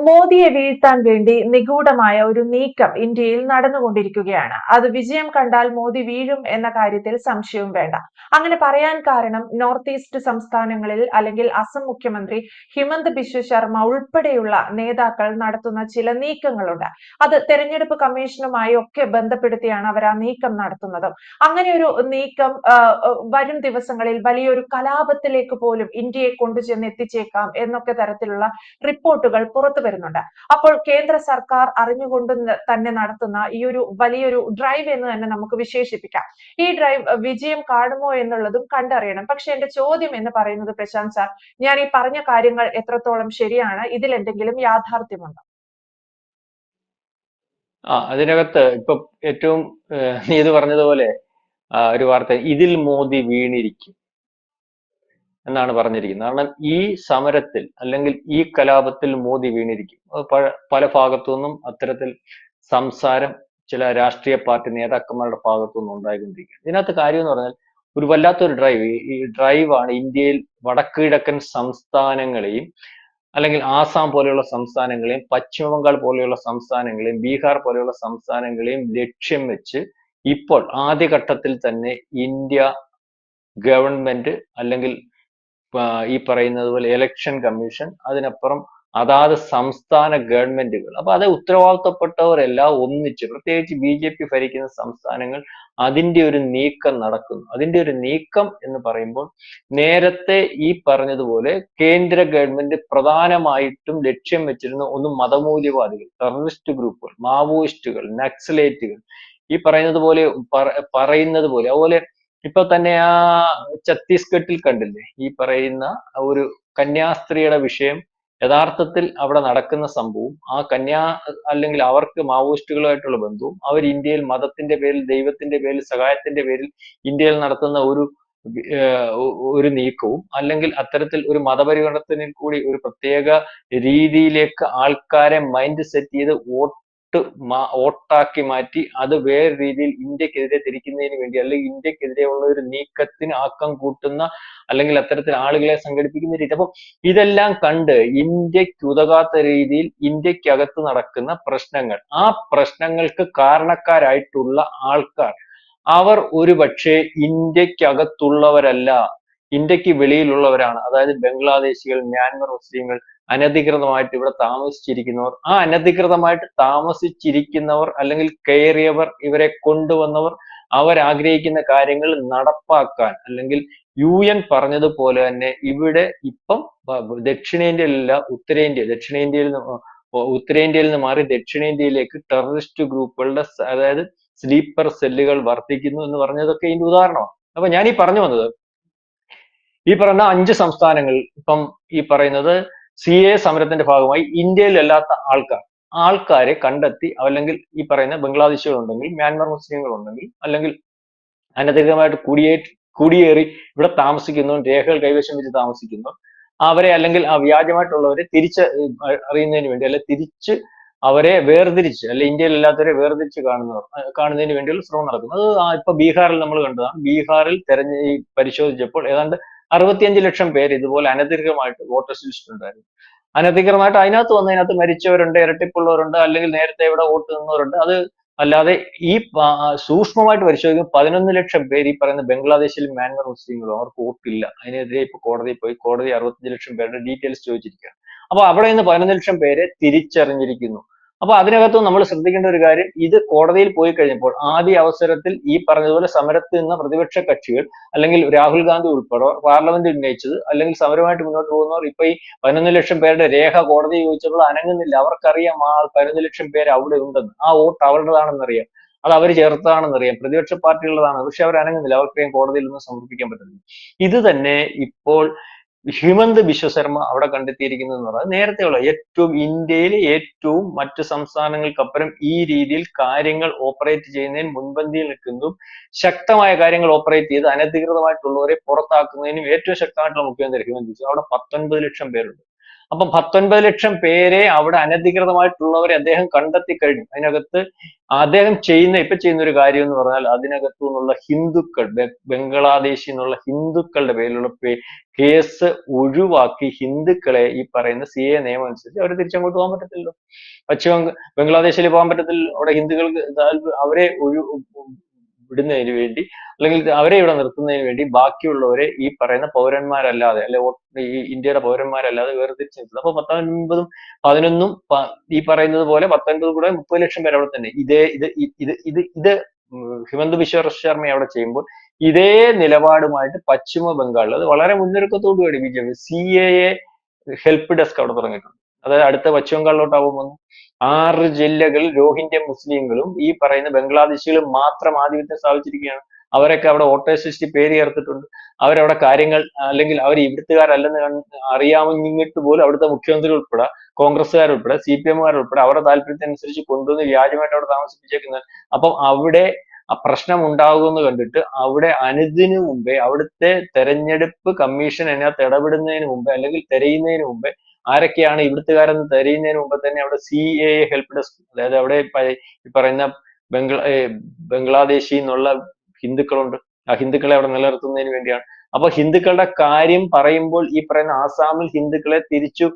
മോദിയെ വീഴ്ത്താൻ വേണ്ടി നിഗൂഢമായ ഒരു നീക്കം ഇന്ത്യയിൽ നടന്നുകൊണ്ടിരിക്കുകയാണ്. അത് വിജയം കണ്ടാൽ മോദി വീഴും എന്ന കാര്യത്തിൽ സംശയവും വേണ്ട. അങ്ങനെ പറയാൻ കാരണം നോർത്ത് ഈസ്റ്റ് സംസ്ഥാനങ്ങളിൽ അല്ലെങ്കിൽ അസം മുഖ്യമന്ത്രി ഹിമന്ത് ബിശ്വ ശർമ്മ ഉൾപ്പെടെയുള്ള നേതാക്കൾ നടത്തുന്ന ചില നീക്കങ്ങളുണ്ട്. അത് തെരഞ്ഞെടുപ്പ് കമ്മീഷനുമായി ഒക്കെ ബന്ധപ്പെടുത്തിയാണ് അവർ ആ നീക്കം നടത്തുന്നത്. അങ്ങനെ ഒരു നീക്കം വരും ദിവസങ്ങളിൽ വലിയൊരു കലാപത്തിലേക്ക് പോലും ഇന്ത്യയെ കൊണ്ടുചെന്ന് എത്തിച്ചേക്കാം എന്നൊക്കെ തരത്തിലുള്ള റിപ്പോർട്ടുകൾ പുറത്തു വരുന്നുണ്ട്. അപ്പോൾ കേന്ദ്ര സർക്കാർ അറിഞ്ഞുകൊണ്ട് തന്നെ നടത്തുന്ന ഈ ഒരു വലിയൊരു ഡ്രൈവ് എന്ന് തന്നെ നമുക്ക് വിശേഷിപ്പിക്കാം. ഈ ഡ്രൈവ് വിജയം കാണുമോ എന്നുള്ളതും കണ്ടറിയണം. പക്ഷെ എന്റെ ചോദ്യം എന്ന് പറയുന്നത്, പ്രശാന്ത് സാർ, ഞാൻ ഈ പറഞ്ഞ കാര്യങ്ങൾ എത്രത്തോളം ശരിയാണ്? ഇതിൽ എന്തെങ്കിലും യാഥാർത്ഥ്യമുണ്ടോ? അതിനകത്ത് ഇപ്പൊ ഏറ്റവും നീ ഇത് പറഞ്ഞതുപോലെ ഒരു വാർത്ത, ഇതിൽ മോദി വീണിരിക്കും എന്നാണ് പറഞ്ഞിരിക്കുന്നത്. കാരണം ഈ സമരത്തിൽ അല്ലെങ്കിൽ ഈ കലാപത്തിൽ മോദി വീണിരിക്കും. പല ഭാഗത്തു നിന്നും അത്തരത്തിൽ സംസാരം ചില രാഷ്ട്രീയ പാർട്ടി നേതാക്കന്മാരുടെ ഭാഗത്തു നിന്നും ഉണ്ടായിക്കൊണ്ടിരിക്കുകയാണ്. ഇതിനകത്ത് കാര്യം എന്ന് പറഞ്ഞാൽ ഒരു വല്ലാത്തൊരു ഡ്രൈവ്, ഈ ഡ്രൈവാണ് ഇന്ത്യയിൽ വടക്ക് കിഴക്കൻ സംസ്ഥാനങ്ങളെയും അല്ലെങ്കിൽ ആസാം പോലെയുള്ള സംസ്ഥാനങ്ങളെയും പശ്ചിമ ബംഗാൾ പോലെയുള്ള സംസ്ഥാനങ്ങളെയും ബീഹാർ പോലെയുള്ള സംസ്ഥാനങ്ങളെയും ലക്ഷ്യം വെച്ച് ഇപ്പോൾ ആദ്യഘട്ടത്തിൽ തന്നെ ഇന്ത്യ ഗവൺമെന്റ് അല്ലെങ്കിൽ ഈ പറയുന്നത് പോലെ ഇലക്ഷൻ കമ്മീഷൻ, അതിനപ്പുറം അതാത് സംസ്ഥാന ഗവൺമെന്റുകൾ, അപ്പൊ അത് ഉത്തരവാദിത്തപ്പെട്ടവരെല്ലാം ഒന്നിച്ച്, പ്രത്യേകിച്ച് BJP ഭരിക്കുന്ന സംസ്ഥാനങ്ങൾ അതിന്റെ ഒരു നീക്കം നടക്കുന്നു. അതിന്റെ ഒരു നീക്കം എന്ന് പറയുമ്പോൾ നേരത്തെ ഈ പറഞ്ഞതുപോലെ കേന്ദ്ര ഗവൺമെന്റ് പ്രധാനമായിട്ടും ലക്ഷ്യം വെച്ചിരുന്ന ഒന്ന് മതമൗലികവാദികൾ, ടെററിസ്റ്റ് ഗ്രൂപ്പുകൾ, മാവോയിസ്റ്റുകൾ, നക്സലേറ്റുകൾ, ഈ പറയുന്നത് പോലെ അതുപോലെ ഇപ്പൊ തന്നെ ഛത്തീസ്ഗഡിൽ കണ്ടില്ലേ ഈ പറയുന്ന ഒരു കന്യാസ്ത്രീയുടെ വിഷയം. യഥാർത്ഥത്തിൽ അവിടെ നടക്കുന്ന സംഭവം അല്ലെങ്കിൽ അവർക്ക് മാവോയിസ്റ്റുകളുമായിട്ടുള്ള ബന്ധവും അവർ ഇന്ത്യയിൽ മതത്തിന്റെ പേരിൽ, ദൈവത്തിന്റെ പേരിൽ, സഹായത്തിന്റെ പേരിൽ ഇന്ത്യയിൽ നടത്തുന്ന ഒരു നീക്കവും, അല്ലെങ്കിൽ അത്തരത്തിൽ ഒരു മതപരിവർത്തനത്തിൽ കൂടി ഒരു പ്രത്യേക രീതിയിലേക്ക് ആൾക്കാരെ മൈൻഡ് സെറ്റ് ചെയ്ത് വോട്ടാക്കി മാറ്റി അത് വേറെ രീതിയിൽ ഇന്ത്യക്കെതിരെ തിരിക്കുന്നതിന് വേണ്ടി, അല്ലെങ്കിൽ ഇന്ത്യക്കെതിരെയുള്ള ഒരു നീക്കത്തിന് ആക്കം കൂട്ടുന്ന, അല്ലെങ്കിൽ അത്തരത്തിൽ ആളുകളെ സംഘടിപ്പിക്കുന്ന രീതി. അപ്പൊ ഇതെല്ലാം കണ്ട് ഇന്ത്യക്ക് ഉതകാത്ത രീതിയിൽ ഇന്ത്യക്കകത്ത് നടക്കുന്ന പ്രശ്നങ്ങൾ, ആ പ്രശ്നങ്ങൾക്ക് കാരണക്കാരായിട്ടുള്ള ആൾക്കാർ അവർ ഒരുപക്ഷെ ഇന്ത്യക്കകത്തുള്ളവരല്ല, ഇന്ത്യക്ക് വെളിയിലുള്ളവരാണ്. അതായത് ബംഗ്ലാദേശികൾ, മ്യാൻമർ മുസ്ലിങ്ങൾ, അനധികൃതമായിട്ട് ഇവിടെ താമസിച്ചിരിക്കുന്നവർ, ആ അനധികൃതമായിട്ട് താമസിച്ചിരിക്കുന്നവർ അല്ലെങ്കിൽ കയറിയവർ, ഇവരെ കൊണ്ടുവന്നവർ, അവരാഗ്രഹിക്കുന്ന കാര്യങ്ങൾ നടപ്പാക്കാൻ, അല്ലെങ്കിൽ UN പറഞ്ഞതുപോലെ തന്നെ ഇവിടെ ഇപ്പം ദക്ഷിണേന്ത്യയിലല്ല ഉത്തരേന്ത്യയിൽ നിന്ന് മാറി ദക്ഷിണേന്ത്യയിലേക്ക് ടെററിസ്റ്റ് ഗ്രൂപ്പുകളുടെ, അതായത് സ്ലീപ്പർ സെല്ലുകൾ വർദ്ധിക്കുന്നു എന്ന് പറഞ്ഞതൊക്കെ ഇതിന്റെ ഉദാഹരണമാണ്. അപ്പൊ ഞാൻ ഈ പറഞ്ഞു വന്നത്, ഈ പറയുന്ന 5 സംസ്ഥാനങ്ങൾ ഇപ്പം ഈ പറയുന്നത് CA സമരത്തിന്റെ ഭാഗമായി ഇന്ത്യയിലല്ലാത്ത ആൾക്കാരെ കണ്ടെത്തി, അല്ലെങ്കിൽ ഈ പറയുന്ന ബംഗ്ലാദേശികൾ ഉണ്ടെങ്കിൽ, മ്യാൻമർ മുസ്ലിങ്ങൾ ഉണ്ടെങ്കിൽ, അല്ലെങ്കിൽ അനധികൃതമായിട്ട് കുടിയേറി ഇവിടെ താമസിക്കുന്നവർ, രേഖകൾ കൈവശം വെച്ച് താമസിക്കുന്നവർ, അവരെ അല്ലെങ്കിൽ ആ വ്യാജമായിട്ടുള്ളവരെ അറിയുന്നതിന് വേണ്ടി, അല്ലെ തിരിച്ച് അവരെ വേർതിരിച്ച്, അല്ലെ ഇന്ത്യയിൽ അല്ലാത്തവരെ വേർതിരിച്ച് കാണുന്നതിന് വേണ്ടിയുള്ള ശ്രമം നടക്കുന്നത്. അത് ഇപ്പൊ ബീഹാറിൽ നമ്മൾ കണ്ടതാണ്. ബീഹാറിൽ പരിശോധിച്ചപ്പോൾ ഏതാണ്ട് 65 ലക്ഷം പേര് ഇതുപോലെ അനധികൃതമായിട്ട് വോട്ടേഴ്സ് ലിസ്റ്റ് ഉണ്ടായിരുന്നു. അനധികൃതമായിട്ട് അതിനകത്ത് മരിച്ചവരുണ്ട്, ഇരട്ടിപ്പുള്ളവരുണ്ട്, അല്ലെങ്കിൽ നേരത്തെ ഇവിടെ വോട്ട് നിന്നവരുണ്ട്. അത് അല്ലാതെ ഈ സൂക്ഷ്മമായിട്ട് പരിശോധിക്കുമ്പോൾ 11 ലക്ഷം പേര് ഈ പറയുന്ന ബംഗ്ലാദേശിലും മ്യാൻമർ മുസ്ലിങ്ങളും, അവർക്ക് വോട്ടില്ല. അതിനെതിരെ ഇപ്പൊ കോടതിയിൽ പോയി, കോടതി 65 ലക്ഷം പേരുടെ ഡീറ്റെയിൽസ് ചോദിച്ചിരിക്കുകയാണ്. അപ്പൊ അവിടെ നിന്ന് 11 ലക്ഷം പേരെ തിരിച്ചറിഞ്ഞിരിക്കുന്നു. അപ്പൊ അതിനകത്ത് നമ്മൾ ശ്രദ്ധിക്കേണ്ട ഒരു കാര്യം, ഇത് കോടതിയിൽ പോയി കഴിഞ്ഞപ്പോൾ ആദ്യ അവസരത്തിൽ ഈ പറഞ്ഞതുപോലെ സമരത്തിൽ നിന്ന പ്രതിപക്ഷ കക്ഷികൾ, അല്ലെങ്കിൽ രാഹുൽ ഗാന്ധി ഉൾപ്പെടെ പാർലമെന്റ് ഉന്നയിച്ചത്, അല്ലെങ്കിൽ സമരമായിട്ട് മുന്നോട്ട് പോകുന്നവർ ഇപ്പൊ ഈ 11 ലക്ഷം പേരുടെ രേഖ കോടതി ചോദിച്ചപ്പോൾ അനങ്ങുന്നില്ല. അവർക്കറിയാം ആ 11 ലക്ഷം പേര് അവിടെ ഉണ്ടെന്ന്, ആ വോട്ട് അവരുടേതാണെന്നറിയാം, അത് അവർ ചേർത്തതാണെന്നറിയാം, പ്രതിപക്ഷ പാർട്ടികളുടേതാണ്. പക്ഷെ അവർ അനങ്ങുന്നില്ല, അവർക്കറിയാം കോടതിയിൽ ഒന്നും സമർപ്പിക്കാൻ പറ്റുന്നില്ല. ഇത് തന്നെ ഇപ്പോൾ ഹിമന്ത് ബിശ്വ ശർമ്മ അവിടെ കണ്ടെത്തിയിരിക്കുന്നത് എന്ന് പറഞ്ഞാൽ, നേരത്തെയുള്ള ഇന്ത്യയിലെ ഏറ്റവും മറ്റു സംസ്ഥാനങ്ങൾക്കപ്പുറം ഈ രീതിയിൽ കാര്യങ്ങൾ ഓപ്പറേറ്റ് ചെയ്യുന്നതിന് മുൻപന്തിയിൽ നിൽക്കുന്നതും, ശക്തമായ കാര്യങ്ങൾ ഓപ്പറേറ്റ് ചെയ്ത് അനധികൃതമായിട്ടുള്ളവരെ പുറത്താക്കുന്നതിനും ഏറ്റവും ശക്തമായിട്ടുള്ള മുഖ്യമന്ത്രി ഹിമന്ത് ബിശ്വ. അവിടെ 19 ലക്ഷം പേരുണ്ട്. അപ്പം 19 ലക്ഷം പേരെ അവിടെ അനധികൃതമായിട്ടുള്ളവരെ അദ്ദേഹം കണ്ടെത്തി കഴിഞ്ഞു. അതിനകത്ത് അദ്ദേഹം ഇപ്പൊ ചെയ്യുന്ന ഒരു കാര്യം എന്ന് പറഞ്ഞാൽ അതിനകത്തു നിന്നുള്ള ഹിന്ദുക്കൾ, ബംഗ്ലാദേശിൽ നിന്നുള്ള ഹിന്ദുക്കളുടെ പേരിലുള്ള കേസ് ഒഴിവാക്കി ഹിന്ദുക്കളെ ഈ പറയുന്ന CAA നിയമം അനുസരിച്ച് അവർ തിരിച്ചങ്ങോട്ട് പോകാൻ പറ്റത്തില്ലല്ലോ. ബംഗ്ലാദേശിൽ പോകാൻ പറ്റത്തില്ല. അവിടെ ഹിന്ദുക്കൾക്ക് അവരെ വിടുന്നതിന് വേണ്ടി, അല്ലെങ്കിൽ അവരെ ഇവിടെ നിർത്തുന്നതിന് വേണ്ടി ബാക്കിയുള്ളവരെ ഈ പറയുന്ന പൗരന്മാരല്ലാതെ, അല്ലെ ഈ ഇന്ത്യയുടെ പൗരന്മാരല്ലാതെ വേർതിരിച്ച് നിർത്തുന്നത്. അപ്പൊ 19ഉം 11ഉം ഈ പറയുന്നത് പോലെ 19 കൂടെ 30 ലക്ഷം പേര് അവിടെ തന്നെ. ഇത് ഹിമന്ത് ബിശ്വ ശർമ്മ അവിടെ ചെയ്യുമ്പോൾ ഇതേ നിലപാടുമായിട്ട് പശ്ചിമ ബംഗാളിൽ അത് വളരെ മുന്നൊരുക്കത്തോടുകൂടി BJP CAA ഹെൽപ്പ് ഡെസ്ക് അവിടെ തുടങ്ങിയിട്ടുണ്ട്. അതായത് അടുത്ത പശ്ചിമ ബംഗാളിലോട്ടാവും 6 ജില്ലകളിൽ രോഹിംഗ്യ മുസ്ലിങ്ങളും ഈ പറയുന്ന ബംഗ്ലാദേശികളും മാത്രം ആധിപത്യം സ്ഥാപിച്ചിരിക്കുകയാണ്. അവരൊക്കെ അവിടെ വോട്ടേഴ്സ് ലിസ്റ്റിൽ പേര് ചേർത്തിട്ടുണ്ട്. അവരവിടെ കാര്യങ്ങൾ, അല്ലെങ്കിൽ അവർ ഇവിടുത്തുകാരല്ലെന്ന് അറിയാമെന്നിട്ട് പോലും അവിടുത്തെ മുഖ്യമന്ത്രി ഉൾപ്പെടെ, കോൺഗ്രസ്സുകാരുൾപ്പെടെ, CPM-കാരുൾപ്പെടെ അവരുടെ താല്പര്യത്തിനനുസരിച്ച് കൊണ്ടുവന്ന് വ്യാജമായിട്ട് അവിടെ താമസിപ്പിച്ചേക്കുന്നത്. അപ്പം അവിടെ പ്രശ്നം ഉണ്ടാകുമെന്ന് കണ്ടിട്ട് അവിടെ അതിനു മുമ്പേ അവിടുത്തെ തെരഞ്ഞെടുപ്പ് കമ്മീഷൻ അതിനകത്ത് ഇടപെടുന്നതിന് മുമ്പേ, അല്ലെങ്കിൽ തെരയുന്നതിന് മുമ്പേ, ആരൊക്കെയാണ് ഇവിടുത്തുകാരെന്ന് തെരയുന്നതിന് മുമ്പ് തന്നെ അവിടെ CAA ഹെൽപ്പ് ഡെസ്ക്, അതായത് അവിടെ ഈ പറയുന്ന ബംഗ്ലാദേശിൽ നിന്നുള്ള ഹിന്ദുക്കളുണ്ട്. ആ ഹിന്ദുക്കളെ അവിടെ നിലനിർത്തുന്നതിന് വേണ്ടിയാണ്. അപ്പൊ ഹിന്ദുക്കളുടെ കാര്യം പറയുമ്പോൾ ഈ പറയുന്ന ആസാമിൽ ഹിന്ദുക്കളെ തിരിച്ചു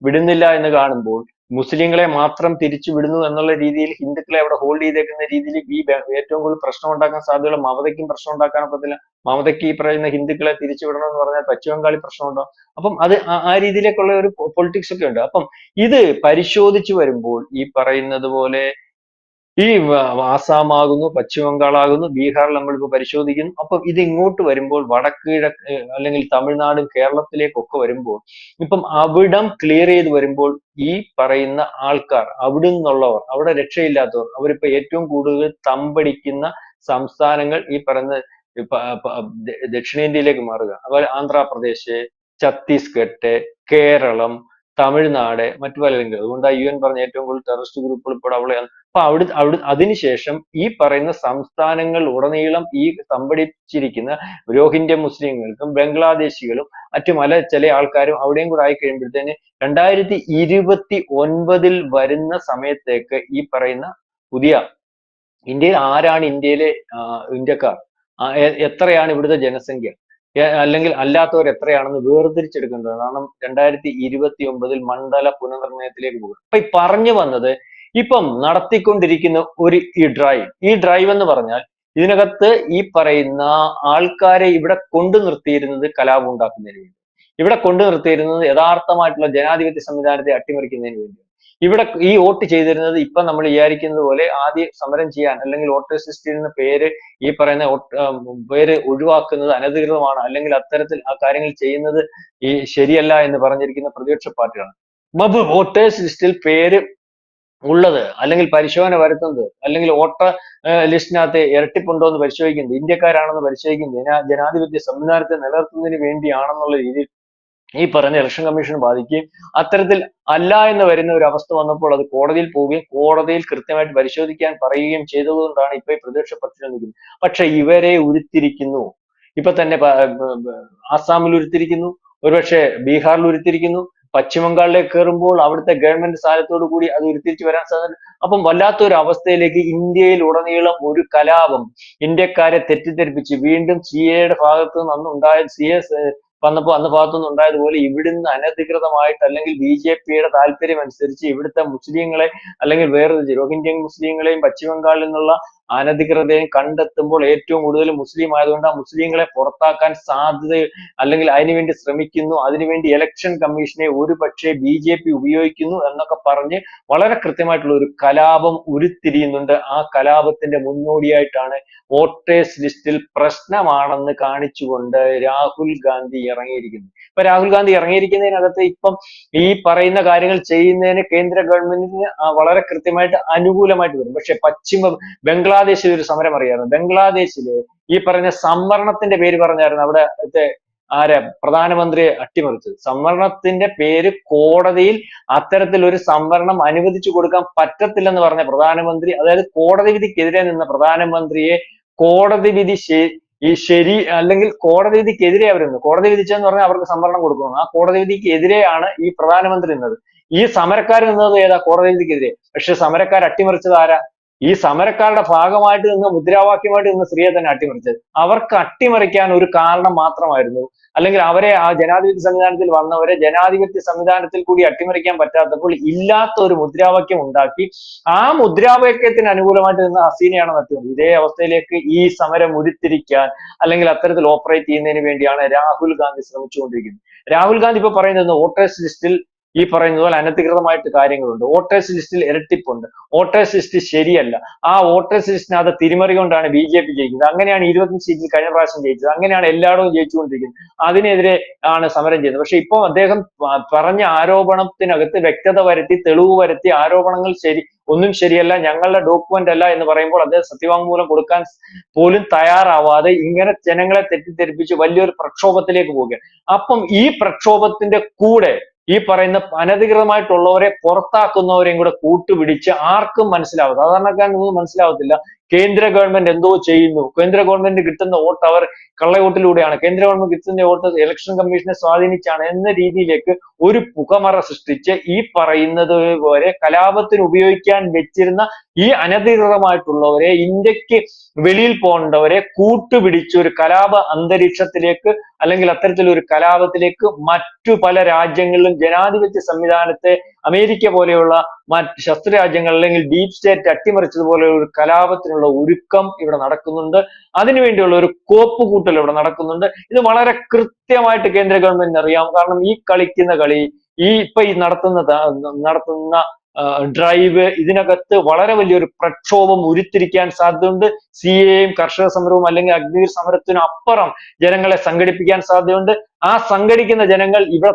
വിടുന്നില്ല എന്ന് കാണുമ്പോൾ മുസ്ലിങ്ങളെ മാത്രം തിരിച്ചു വിടുന്നു എന്നുള്ള രീതിയിൽ ഹിന്ദുക്കളെ അവിടെ ഹോൾഡ് ചെയ്തേക്കുന്ന രീതിയിൽ ഈ ഏറ്റവും കൂടുതൽ പ്രശ്നം ഉണ്ടാക്കാൻ സാധ്യതയുള്ള മമതയ്ക്കും പ്രശ്നം ഉണ്ടാക്കാൻ പറ്റില്ല. മമതയ്ക്ക് ഈ പറയുന്ന ഹിന്ദുക്കളെ തിരിച്ചു വിടണം എന്ന് പറഞ്ഞാൽ പശ്ചിമ ബംഗാളിൽ പ്രശ്നമുണ്ടാവും. അപ്പം അത് ആ രീതിയിലേക്കുള്ള ഒരു പൊളിറ്റിക്സ് ഒക്കെ ഉണ്ട്. അപ്പം ഇത് പരിശോധിച്ചു വരുമ്പോൾ ഈ പറയുന്നത് പോലെ ഈ ആസാം ആകുന്നു, പശ്ചിമ ബംഗാൾ ആകുന്നു, ബീഹാറിൽ നമ്മളിപ്പോ പരിശോധിക്കുന്നു. അപ്പൊ ഇത് ഇങ്ങോട്ട് വരുമ്പോൾ വടക്ക് കിഴക്ക്, അല്ലെങ്കിൽ തമിഴ്നാടും കേരളത്തിലേക്കൊക്കെ വരുമ്പോൾ ഇപ്പം അവിടം ക്ലിയർ ചെയ്ത് വരുമ്പോൾ ഈ പറയുന്ന ആൾക്കാർ, അവിടെ നിന്നുള്ളവർ, അവിടെ രക്ഷയില്ലാത്തവർ, അവരിപ്പോ ഏറ്റവും കൂടുതൽ തമ്പടിക്കുന്ന സംസ്ഥാനങ്ങൾ ഈ പറയുന്ന ദക്ഷിണേന്ത്യയിലേക്ക് മാറുക. അതുപോലെ ആന്ധ്രാപ്രദേശ്, ഛത്തീസ്ഗഡ്, കേരളം, തമിഴ്നാട്, മറ്റു പലരും. അതുകൊണ്ട് UN പറഞ്ഞ ഏറ്റവും കൂടുതൽ ടെററിസ്റ്റ് ഗ്രൂപ്പുകൾ ഇപ്പോൾ അവിടെയാണ്. അപ്പൊ അതിനുശേഷം ഈ പറയുന്ന സംസ്ഥാനങ്ങൾ ഉടനീളം ഈ തമ്പടിച്ചിരിക്കുന്ന രോഹിംഗ്യ മുസ്ലിങ്ങൾക്കും ബംഗ്ലാദേശികളും മറ്റു ചില ആൾക്കാരും അവിടെയും കൂടെ ആയി കഴിയുമ്പോഴത്തേന് 2029 വരുന്ന സമയത്തേക്ക് ഈ പറയുന്ന പുതിയ ഇന്ത്യയിൽ ആരാണ് ഇന്ത്യക്കാർ, എത്രയാണ് ഇവിടുത്തെ ജനസംഖ്യ, അല്ലെങ്കിൽ അല്ലാത്തവർ എത്രയാണെന്ന് വേർതിരിച്ചെടുക്കേണ്ടത്. കാരണം 2029 മണ്ഡല പുനർനിർണയത്തിലേക്ക് പോകും. അപ്പൊ ഈ പറഞ്ഞു വന്നത്, ഇപ്പം നടത്തിക്കൊണ്ടിരിക്കുന്ന ഈ ഡ്രൈവ് എന്ന് പറഞ്ഞാൽ ഇതിനകത്ത് ഈ പറയുന്ന ആൾക്കാരെ ഇവിടെ കൊണ്ടു നിർത്തിയിരുന്നത് കലാപം ഉണ്ടാക്കുന്നതിന് വേണ്ടി, ഇവിടെ കൊണ്ടു നിർത്തിയിരുന്നത് യഥാർത്ഥമായിട്ടുള്ള ജനാധിപത്യ സംവിധാനത്തെ അട്ടിമറിക്കുന്നതിന് വേണ്ടി, ഇവിടെ ഈ വോട്ട് ചെയ്തിരുന്നത് ഇപ്പൊ നമ്മൾ വിചാരിക്കുന്നത് പോലെ ആദ്യം സമരം ചെയ്യാൻ, അല്ലെങ്കിൽ വോട്ടേഴ്സ് ലിസ്റ്റിൽ നിന്ന് ഈ പറയുന്ന പേര് ഒഴിവാക്കുന്നത് അനധികൃതമാണ്, അല്ലെങ്കിൽ അത്തരത്തിൽ ആ കാര്യങ്ങൾ ചെയ്യുന്നത് ശരിയല്ല എന്ന് പറഞ്ഞിരിക്കുന്ന പ്രതിപക്ഷ പാർട്ടിയാണ്. വോട്ടേഴ്സ് ലിസ്റ്റിൽ പേര് ഉള്ളത്, അല്ലെങ്കിൽ പരിശോധന വരുത്തുന്നത്, അല്ലെങ്കിൽ വോട്ടർ ലിസ്റ്റിനകത്ത് ഇരട്ടിപ്പുണ്ടോ എന്ന് പരിശോധിക്കുന്നത്, ഇന്ത്യക്കാരാണെന്ന് പരിശോധിക്കുന്നത് ജനാധിപത്യ സംവിധാനത്തെ നിലനിർത്തുന്നതിന് വേണ്ടിയാണെന്നുള്ള രീതിയിൽ ഈ പറഞ്ഞ ഇലക്ഷൻ കമ്മീഷൻ ബാധിക്കുകയും അത്തരത്തിൽ അല്ല എന്ന് വരുന്ന ഒരു അവസ്ഥ വന്നപ്പോൾ അത് കോടതിയിൽ പോവുകയും കോടതിയിൽ കൃത്യമായിട്ട് പരിശോധിക്കാൻ പറയുകയും ചെയ്തതുകൊണ്ടാണ് ഇപ്പൊ ഈ പ്രതിപക്ഷ പക്ഷം നിൽക്കുന്നത്. പക്ഷെ ഇവരെ ഉരുത്തിരിക്കുന്നു. ഇപ്പൊ തന്നെ ആസാമിൽ ഉരുത്തിരിക്കുന്നു, ഒരുപക്ഷെ ബീഹാറിൽ ഉരുത്തിരിക്കുന്നു, പശ്ചിമ ബംഗാളിലേക്ക് കയറുമ്പോൾ അവിടുത്തെ ഗവൺമെന്റ് സഹായത്തോടു കൂടി അത് ഉരുത്തിരിച്ചു വരാൻ സാധ്യത. അപ്പം വല്ലാത്തൊരു അവസ്ഥയിലേക്ക് ഇന്ത്യയിൽ ഉടനീളം ഒരു കലാപം, ഇന്ത്യക്കാരെ തെറ്റിദ്ധരിപ്പിച്ച് വീണ്ടും CAയുടെ ഭാഗത്ത് നിന്ന് അന്നുണ്ടായ CA വന്നപ്പോൾ അന്ന് ഭാഗത്തുനിന്ന് ഉണ്ടായതുപോലെ ഇവിടുന്ന് അനധികൃതമായിട്ട്, അല്ലെങ്കിൽ BJPയുടെ താല്പര്യം അനുസരിച്ച് ഇവിടുത്തെ മുസ്ലിങ്ങളെ, അല്ലെങ്കിൽ വേറെ രോഹിംഗ്യൻ മുസ്ലിങ്ങളെയും പശ്ചിമ ബംഗാളിൽ നിന്നുള്ള അനധികൃതയും കണ്ടെത്തുമ്പോൾ ഏറ്റവും കൂടുതൽ മുസ്ലിം ആയതുകൊണ്ട് ആ മുസ്ലിങ്ങളെ പുറത്താക്കാൻ സാധ്യത, അല്ലെങ്കിൽ അതിനുവേണ്ടി ശ്രമിക്കുന്നു, അതിനുവേണ്ടി ഇലക്ഷൻ കമ്മീഷനെ ഒരുപക്ഷെ BJP ഉപയോഗിക്കുന്നു എന്നൊക്കെ പറഞ്ഞ് വളരെ കൃത്യമായിട്ടുള്ള ഒരു കലാപം ഉരുത്തിരിയുന്നുണ്ട്. ആ കലാപത്തിന്റെ മുന്നോടിയായിട്ടാണ് വോട്ടേഴ്സ് ലിസ്റ്റിൽ പ്രശ്നമാണെന്ന് കാണിച്ചുകൊണ്ട് രാഹുൽ ഗാന്ധി ഇറങ്ങിയിരിക്കുന്നത്. ഇപ്പൊ രാഹുൽ ഗാന്ധി ഇറങ്ങിയിരിക്കുന്നതിനകത്ത് ഇപ്പം ഈ പറയുന്ന കാര്യങ്ങൾ ചെയ്യുന്നതിന് കേന്ദ്ര ഗവൺമെന്റിന് വളരെ കൃത്യമായിട്ട് അനുകൂലമായിട്ട് വരും. പക്ഷെ ബംഗ്ലാദേശിൽ ഒരു സമരം അറിയാമായിരുന്നു. ബംഗ്ലാദേശില് ഈ പറഞ്ഞ സംവരണത്തിന്റെ പേര് പറഞ്ഞായിരുന്നു അവിടെ പ്രധാനമന്ത്രിയെ അട്ടിമറിച്ചത്. സംവരണത്തിന്റെ പേര് കോടതിയിൽ അത്തരത്തിൽ ഒരു സംവരണം അനുവദിച്ചു കൊടുക്കാൻ പറ്റത്തില്ലെന്ന് പറഞ്ഞ പ്രധാനമന്ത്രി, അതായത് കോടതി വിധിക്കെതിരെ നിന്ന പ്രധാനമന്ത്രിയെ കോടതി വിധി ഈ ശരി അല്ലെങ്കിൽ കോടതി വിധിക്കെതിരെ അവരുന്നു. കോടതി വിധിച്ചെന്ന് പറഞ്ഞാൽ അവർക്ക് സംവരണം കൊടുക്കുന്നു. ആ കോടതി വിധിക്ക് എതിരെയാണ് ഈ പ്രധാനമന്ത്രി നിന്നത്. ഈ സമരക്കാർ നിന്നത് ഏതാ? കോടതി വിധിക്കെതിരെ. പക്ഷെ സമരക്കാർ അട്ടിമറിച്ചത് ആരാ? ഈ സമരക്കാരുടെ ഭാഗമായിട്ട് നിന്ന് മുദ്രാവാക്യമായിട്ട് നിന്ന് സ്ത്രീയെ തന്നെ അട്ടിമറിച്ചത്. അവർക്ക് അട്ടിമറിക്കാൻ ഒരു കാരണം മാത്രമായിരുന്നു, അല്ലെങ്കിൽ അവരെ ആ ജനാധിപത്യ സംവിധാനത്തിൽ വന്നവരെ ജനാധിപത്യ സംവിധാനത്തിൽ കൂടി അട്ടിമറിക്കാൻ പറ്റാത്തപ്പോൾ ഇല്ലാത്ത ഒരു മുദ്രാവാക്യം ഉണ്ടാക്കി ആ മുദ്രാവാക്യത്തിന് അനുകൂലമായിട്ട് നിന്ന് ഹസീനയാണ് നടത്തുന്നത്. ഇതേ അവസ്ഥയിലേക്ക് ഈ സമരം ഉരുത്തിരിക്കാൻ അല്ലെങ്കിൽ അത്തരത്തിൽ ഓപ്പറേറ്റ് ചെയ്യുന്നതിന് വേണ്ടിയാണ് രാഹുൽ ഗാന്ധി ശ്രമിച്ചുകൊണ്ടിരിക്കുന്നത്. രാഹുൽ ഗാന്ധി ഇപ്പൊ പറയുന്നത് വോട്ടേഴ്സ് ലിസ്റ്റിൽ ഈ പറയുന്നത് പോലെ അനധികൃതമായിട്ട് കാര്യങ്ങളുണ്ട്, വോട്ടേഴ്സ് ലിസ്റ്റിൽ ഇരട്ടിപ്പുണ്ട്, വോട്ടേഴ്സ് ലിസ്റ്റ് ശരിയല്ല, ആ വോട്ടേഴ്സ് ലിസ്റ്റിനകത്ത് തിരിമറി കൊണ്ടാണ് BJP ജയിക്കുന്നത്, അങ്ങനെയാണ് 25 സീറ്റിൽ കഴിഞ്ഞ പ്രാവശ്യം ജയിച്ചത്, അങ്ങനെയാണ് എല്ലായിടവും ജയിച്ചുകൊണ്ടിരിക്കുന്നത്, അതിനെതിരെ ആണ് സമരം ചെയ്യുന്നത്. പക്ഷെ ഇപ്പോൾ അദ്ദേഹം പറഞ്ഞ ആരോപണത്തിനകത്ത് വ്യക്തത വരുത്തി, തെളിവ് വരുത്തി, ആരോപണങ്ങൾ ഒന്നും ശരിയല്ല, ഞങ്ങളുടെ ഡോക്യുമെന്റ് അല്ല എന്ന് പറയുമ്പോൾ അദ്ദേഹം സത്യവാങ്മൂലം കൊടുക്കാൻ പോലും തയ്യാറാവാതെ ഇങ്ങനെ ജനങ്ങളെ തെറ്റിദ്ധരിപ്പിച്ച് വലിയൊരു പ്രക്ഷോഭത്തിലേക്ക് പോവുകയാണ്. അപ്പം ഈ പ്രക്ഷോഭത്തിന്റെ കൂടെ ഈ പറയുന്ന അനധികൃതമായിട്ടുള്ളവരെ പുറത്താക്കുന്നവരെയും കൂടെ കൂട്ടുപിടിച്ച് ആർക്കും മനസ്സിലാവും, സാധാരണക്കാരനൊന്നും മനസ്സിലാവത്തില്ല, കേന്ദ്ര ഗവൺമെന്റ് എന്തോ ചെയ്യുന്നു, കേന്ദ്ര ഗവൺമെന്റ് കിട്ടുന്ന വോട്ട് അവർ കള്ളവോട്ടിലൂടെയാണ്, കേന്ദ്ര ഗവൺമെന്റ് കിട്ടുന്ന വോട്ട് ഇലക്ഷൻ കമ്മീഷനെ സ്വാധീനിച്ചാണ് എന്ന രീതിയിലേക്ക് ഒരു പുകമറ സൃഷ്ടിച്ച് ഈ പറയുന്നത് പോലെ കലാപത്തിന് ഉപയോഗിക്കാൻ വെച്ചിരുന്ന ഈ അനധികൃതമായിട്ടുള്ളവരെ, ഇന്ത്യക്ക് വെളിയിൽ പോകേണ്ടവരെ കൂട്ടുപിടിച്ച് ഒരു കലാപ അന്തരീക്ഷത്തിലേക്ക് അല്ലെങ്കിൽ അത്തരത്തിലൊരു കലാപത്തിലേക്ക് മറ്റു പല രാജ്യങ്ങളിലും ജനാധിപത്യ സംവിധാനത്തെ അമേരിക്ക പോലെയുള്ള മറ്റ് ശസ്ത്ര രാജ്യങ്ങൾ അല്ലെങ്കിൽ ഡീപ് സ്റ്റേറ്റ് അട്ടിമറിച്ചതുപോലെ ഒരു കലാപത്തിനുള്ള ഒരുക്കം ഇവിടെ നടക്കുന്നുണ്ട്. അതിനുവേണ്ടിയുള്ള ഒരു കോപ്പുകൂട്ടൽ ഇവിടെ നടക്കുന്നുണ്ട്. ഇത് വളരെ കൃത്യമായിട്ട് കേന്ദ്ര ഗവൺമെന്റിന് അറിയാം. കാരണം ഈ കളിക്കുന്ന കളി, ഈ നടത്തുന്ന ഡ്രൈവ്, ഇതിനകത്ത് വളരെ വലിയൊരു പ്രക്ഷോഭം ഉരുത്തിരിക്കാൻ സാധ്യതയുണ്ട്. CAA കർഷക സമരവും അല്ലെങ്കിൽ അഗ്നിവീർ സമരത്തിനും അപ്പുറം ജനങ്ങളെ സംഘടിപ്പിക്കാൻ സാധ്യതയുണ്ട്. ആ സംഘടിക്കുന്ന ജനങ്ങൾ ഇവിടെ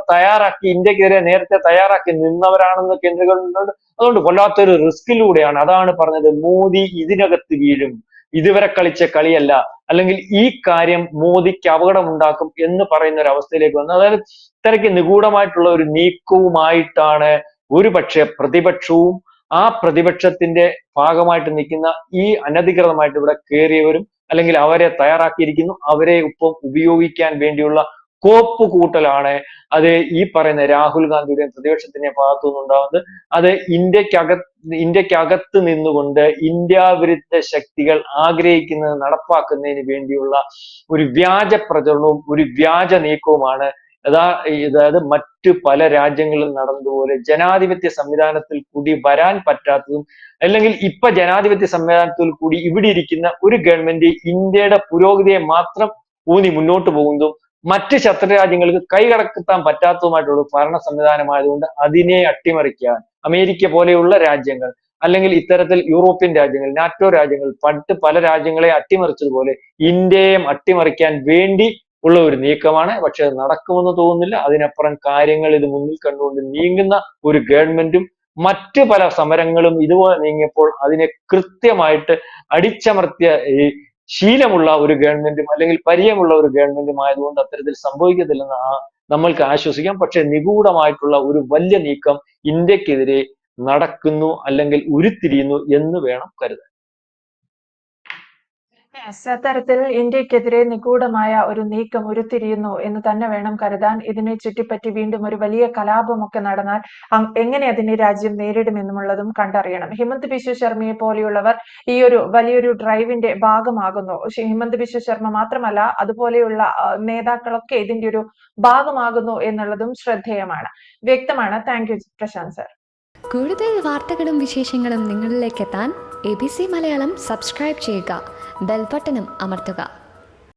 ഇന്ത്യക്കെതിരെ നേരത്തെ തയ്യാറാക്കി നിന്നവരാണെന്ന് കേന്ദ്ര ഗവൺമെന്റിനോട്. അതുകൊണ്ട് വല്ലാത്തൊരു റിസ്കിലൂടെയാണ്, അതാണ് പറഞ്ഞത്, മോദി ഇതിനകത്ത് വീഴും, ഇതുവരെ കളിച്ച കളിയല്ല, അല്ലെങ്കിൽ ഈ കാര്യം മോദിക്ക് അപകടമുണ്ടാക്കും എന്ന് പറയുന്ന ഒരു അവസ്ഥയിലേക്ക് വന്നു. അതായത് ഇത്രയ്ക്ക് നിഗൂഢമായിട്ടുള്ള ഒരു നീക്കവുമായിട്ടാണ് ഒരുപക്ഷെ പ്രതിപക്ഷവും ആ പ്രതിപക്ഷത്തിന്റെ ഭാഗമായിട്ട് നിൽക്കുന്ന ഈ അനധികൃതമായിട്ട് ഇവിടെ കയറിയവരും അല്ലെങ്കിൽ അവരെ തയ്യാറാക്കിയിരിക്കുന്നു, അവരെ ഒപ്പം ഉപയോഗിക്കാൻ വേണ്ടിയുള്ള കോപ്പ് കൂട്ടലാണ് അത് ഈ പറയുന്ന രാഹുൽ ഗാന്ധിയുടെയും പ്രതിപക്ഷത്തിന്റെയും ഭാഗത്തു നിന്നുണ്ടാവുന്നത്. അത് ഇന്ത്യക്കകത്ത് നിന്നുകൊണ്ട് ഇന്ത്യ വിരുദ്ധ ശക്തികൾ ആഗ്രഹിക്കുന്നത് നടപ്പാക്കുന്നതിന് വേണ്ടിയുള്ള ഒരു വ്യാജ പ്രചരണവും ഒരു വ്യാജ നീക്കവുമാണ്. അതായത് മറ്റു പല രാജ്യങ്ങളിലും നടന്നതുപോലെ ജനാധിപത്യ സംവിധാനത്തിൽ കൂടി വരാൻ പറ്റാത്തതും, അല്ലെങ്കിൽ ഇപ്പൊ ജനാധിപത്യ സംവിധാനത്തിൽ കൂടി ഇവിടെ ഇരിക്കുന്ന ഒരു ഗവൺമെന്റ് ഇന്ത്യയുടെ പുരോഗതിയെ മാത്രം ഊന്നി മുന്നോട്ട് പോകുന്നതും മറ്റ് ശത്രു രാജ്യങ്ങൾക്ക് കൈകടത്താൻ പറ്റാത്തതുമായിട്ടുള്ള ഭരണ സംവിധാനമായതുകൊണ്ട് അതിനെ അട്ടിമറിക്കാൻ അമേരിക്ക പോലെയുള്ള രാജ്യങ്ങൾ, അല്ലെങ്കിൽ ഇത്തരത്തിൽ യൂറോപ്യൻ രാജ്യങ്ങൾ, നാറ്റോ രാജ്യങ്ങൾ, പല രാജ്യങ്ങളെ അട്ടിമറിച്ചതുപോലെ ഇന്ത്യയെ അട്ടിമറിക്കാൻ വേണ്ടി ഉള്ള ഒരു നീക്കമാണ്. പക്ഷെ അത് നടക്കുമെന്ന് തോന്നുന്നില്ല. അതിനപ്പുറം കാര്യങ്ങൾ ഇത് മുന്നിൽ കണ്ടുകൊണ്ട് നീങ്ങുന്ന ഒരു ഗവൺമെന്റും മറ്റ് പല സമരങ്ങളും ഇതുപോലെ നീങ്ങിയപ്പോൾ അതിനെ കൃത്യമായിട്ട് അടിച്ചമർത്തിയ ശീലമുള്ള ഒരു ഗവൺമെന്റും അല്ലെങ്കിൽ പരിചയമുള്ള ഒരു ഗവൺമെന്റും ആയതുകൊണ്ട് അത്തരത്തിൽ സംഭവിക്കത്തില്ലെന്ന് നമ്മൾക്ക് ആശ്വസിക്കാം. പക്ഷെ നിഗൂഢമായിട്ടുള്ള ഒരു വലിയ നീക്കം ഇന്ത്യക്കെതിരെ നടക്കുന്നു അല്ലെങ്കിൽ ഉരുത്തിരിയുന്നു എന്ന് വേണം കരുതാൻ. അത്തരത്തിൽ ഇന്ത്യക്കെതിരെ നിഗൂഢമായ ഒരു നീക്കം ഉരുത്തിരിയുന്നു എന്ന് തന്നെ വേണം കരുതാൻ. ഇതിനെ ചുറ്റിപ്പറ്റി വീണ്ടും ഒരു വലിയ കലാപമൊക്കെ നടന്നാൽ എങ്ങനെ അതിനെ രാജ്യം നേരിടുമെന്നുള്ളതും കണ്ടറിയണം. ഹിമന്ത് ബിശ്വ ശർമ്മയെ പോലെയുള്ളവർ ഈ ഒരു വലിയൊരു ഡ്രൈവിന്റെ ഭാഗമാകുന്നു. ഹിമന്ത് ബിശ്വ ശർമ്മ മാത്രമല്ല, അതുപോലെയുള്ള നേതാക്കളൊക്കെ ഇതിന്റെ ഒരു ഭാഗമാകുന്നു എന്നുള്ളതും ശ്രദ്ധേയമാണ്, വ്യക്തമാണ്. Thank you Prashant sir. കൂടുതൽ വാർത്തകളും വിശേഷങ്ങളും നിങ്ങളിലേക്ക് എത്താൻ ABC മലയാളം സബ്സ്ക്രൈബ് ചെയ്യുക, ബെൽ ബട്ടണും അമർത്തുക.